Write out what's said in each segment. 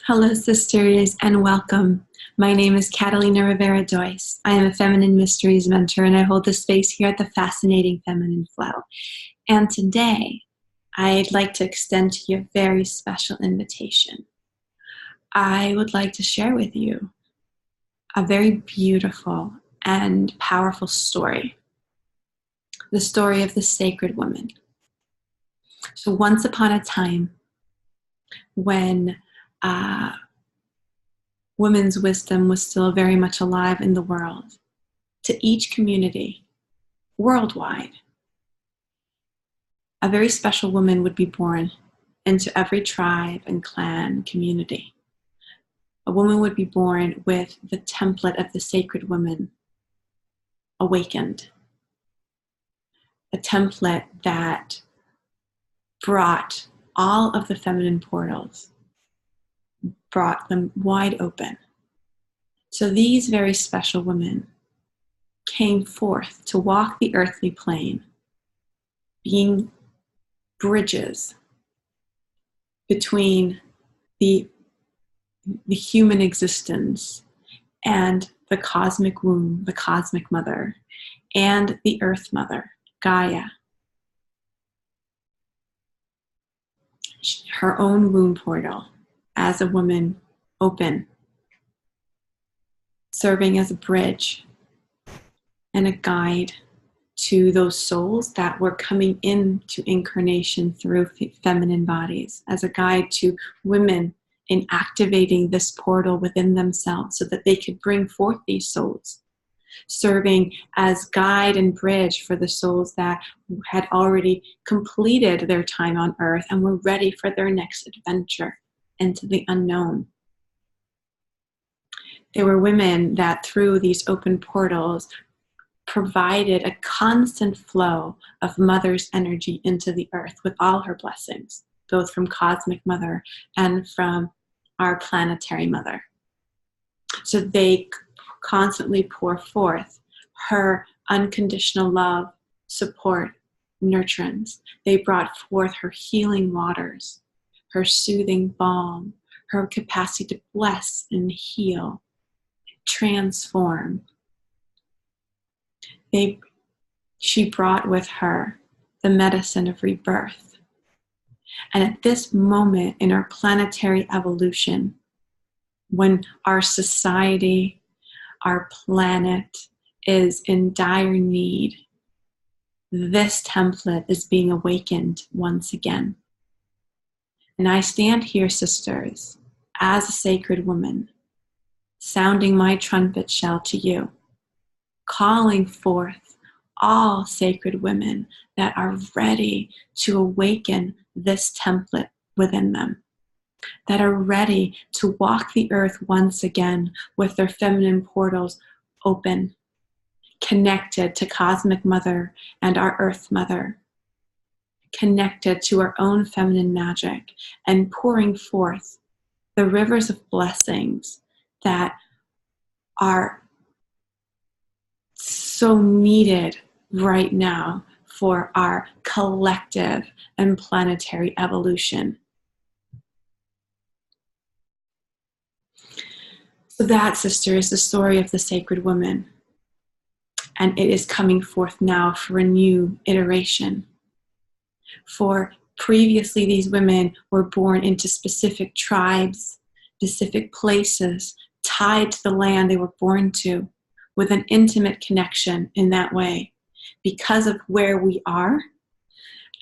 Hello, sisters, and welcome. My name is Catalina Rivera Dois. I am a Feminine Mysteries mentor, and I hold the space here at the Fascinating Feminine Flow. And today, I'd like to extend to you a very special invitation. I would like to share with you a very beautiful and powerful story. The story of the sacred woman. So once upon a time, when women's wisdom was still very much alive in the world, to each community worldwide, a very special woman would be born into every tribe and clan community. A woman would be born with the template of the sacred woman awakened. A template that brought all of the feminine portals, brought them wide open. So these very special women came forth to walk the earthly plane, being bridges between the human existence and the cosmic womb, the cosmic mother, and the earth mother, Gaia. Her own womb portal as a woman open, serving as a bridge and a guide to those souls that were coming into incarnation through feminine bodies, as a guide to women in activating this portal within themselves so that they could bring forth these souls, serving as guide and bridge for the souls that had already completed their time on earth and were ready for their next adventure into the unknown. There were women that through these open portals provided a constant flow of mother's energy into the earth with all her blessings, both from cosmic mother and from our planetary mother. So they constantly pour forth her unconditional love, support, nurturance. They brought forth her healing waters, her soothing balm, her capacity to bless and heal, transform. She brought with her the medicine of rebirth. And at this moment in our planetary evolution, when our society, our planet is in dire need, this template is being awakened once again. And I stand here, sisters, as a sacred woman, sounding my trumpet shell to you, calling forth all sacred women that are ready to awaken this template within them, that are ready to walk the earth once again with their feminine portals open, connected to Cosmic Mother and our Earth Mother, connected to our own feminine magic, and pouring forth the rivers of blessings that are so needed right now for our collective and planetary evolution. So that, sister, is the story of the sacred woman. And it is coming forth now for a new iteration. For previously, these women were born into specific tribes, specific places, tied to the land they were born to, with an intimate connection in that way. Because of where we are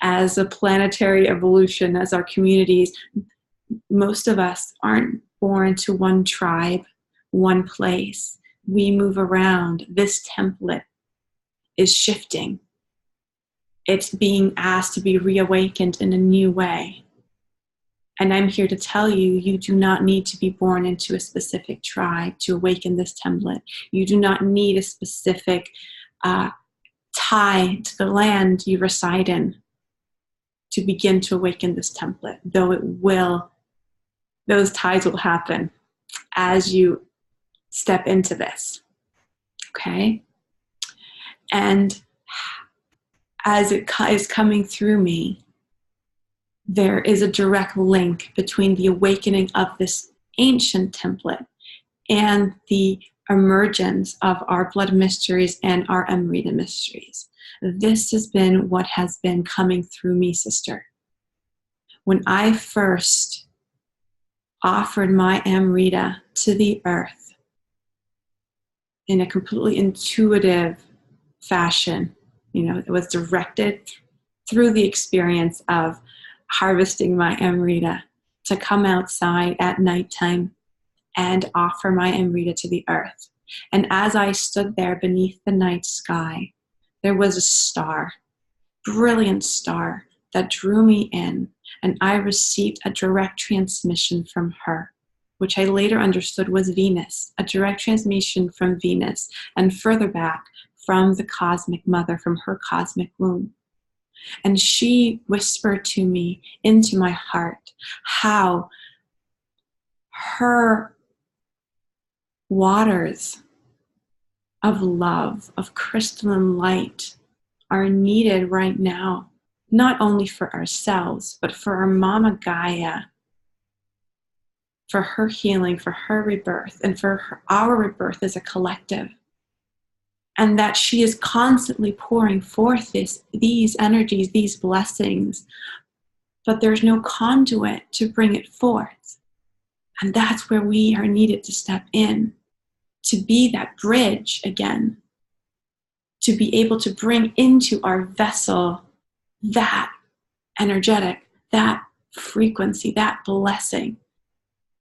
as a planetary evolution, as our communities, most of us aren't born to one tribe, one place. We move around. This template is shifting. It's being asked to be reawakened in a new way. And I'm here to tell you, you do not need to be born into a specific tribe to awaken this template. You do not need a specific tie to the land you reside in to begin to awaken this template, though those ties will happen as you step into this, okay? And as it is coming through me, there is a direct link between the awakening of this ancient template and the emergence of our blood mysteries and our Amrita mysteries. This has been what has been coming through me, sister. When I first offered my Amrita to the earth in a completely intuitive fashion, it was directed through the experience of harvesting my Amrita to come outside at nighttime and offer my Amrita to the earth. And as I stood there beneath the night sky, there was a star, brilliant star, that drew me in, and I received a direct transmission from her, which I later understood was Venus, a direct transmission from Venus, and further back from the cosmic mother, from her cosmic womb. And she whispered to me into my heart how her waters of love, of crystalline light, are needed right now, not only for ourselves, but for our Mama Gaia, for her healing, for her rebirth, and for our rebirth as a collective. And that she is constantly pouring forth these energies, these blessings, but there's no conduit to bring it forth. And that's where we are needed to step in, to be that bridge again, to be able to bring into our vessel that energetic, that frequency, that blessing,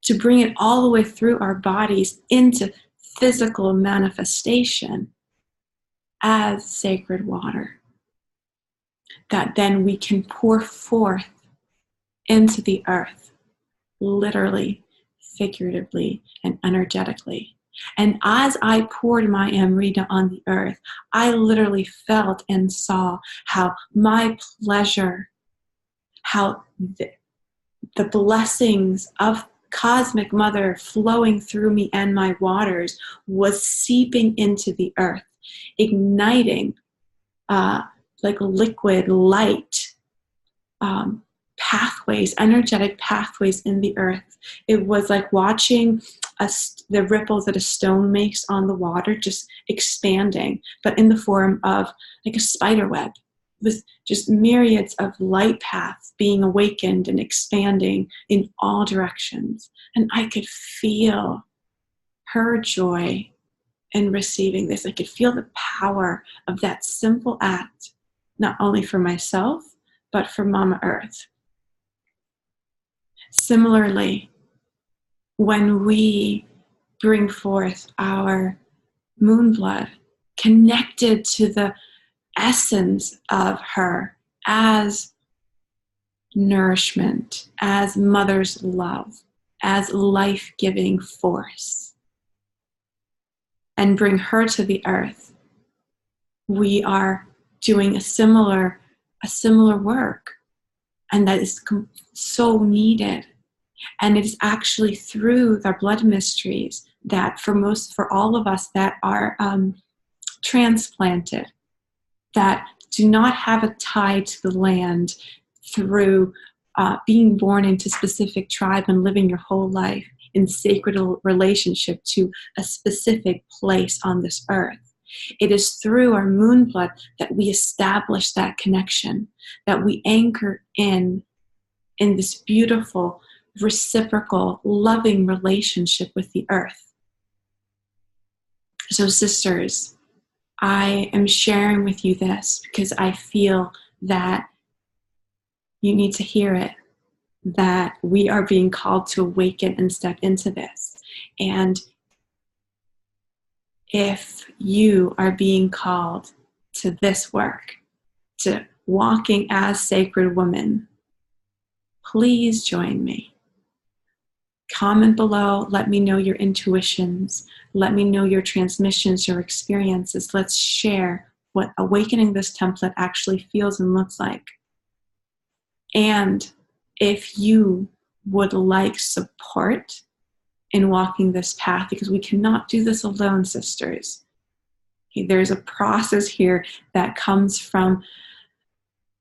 to bring it all the way through our bodies into physical manifestation as sacred water, that then we can pour forth into the earth, literally, figuratively, and energetically. And as I poured my Amrita on the earth, I literally felt and saw how my pleasure, how the blessings of Cosmic Mother flowing through me and my waters was seeping into the earth, igniting like liquid light pathways, energetic pathways in the earth. It was like watching the ripples that a stone makes on the water just expanding, but in the form of like a spider web, with just myriads of light paths being awakened and expanding in all directions. And I could feel her joy in receiving this. I could feel the power of that simple act, not only for myself, but for Mama Earth. Similarly, when we bring forth our moon blood, connected to the essence of her as nourishment, as mother's love, as life-giving force, and bring her to the earth, we are doing a similar work, and that is so needed. And it is actually through our blood mysteries that for all of us that are transplanted, that do not have a tie to the land through being born into specific tribe and living your whole life in sacred relationship to a specific place on this earth. It is through our moon blood that we establish that connection, that we anchor in this beautiful, reciprocal, loving relationship with the earth. So sisters, I am sharing with you this because I feel that you need to hear it, that we are being called to awaken and step into this. And if you are being called to this work, to walking as sacred women, please join me. Comment below, let me know your intuitions, let me know your transmissions, your experiences. Let's share what awakening this template actually feels and looks like. And if you would like support in walking this path, because we cannot do this alone, sisters. Okay, there's a process here that comes from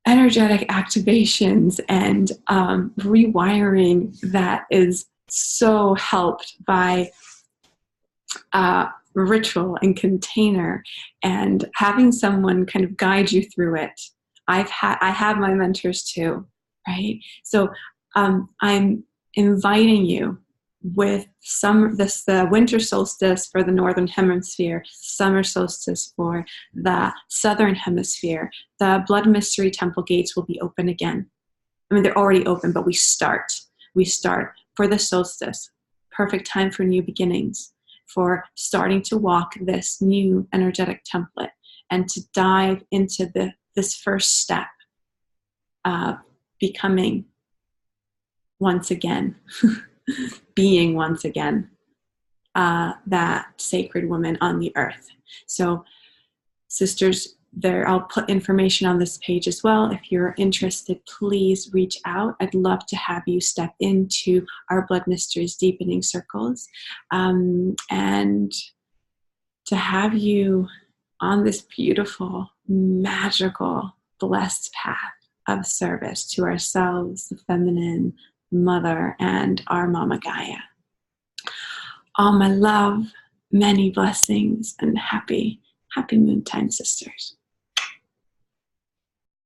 energetic activations and rewiring that is so helped by ritual and container and having someone kind of guide you through it. I have my mentors too, right? So I'm inviting you with the winter solstice for the northern hemisphere, summer solstice for the southern hemisphere. The blood mystery temple gates will be open again. I mean, they're already open, but we start for the solstice. Perfect time for new beginnings, for starting to walk this new energetic template and to dive into this first step of becoming once again, being once again that sacred woman on the earth. So sisters, I'll put information on this page as well. If you're interested, please reach out. I'd love to have you step into our Blood Mysteries Deepening Circles, and to have you on this beautiful, magical, blessed path of service to ourselves, the feminine, mother, and our Mama Gaia. All my love, many blessings, and happy moontime, sisters.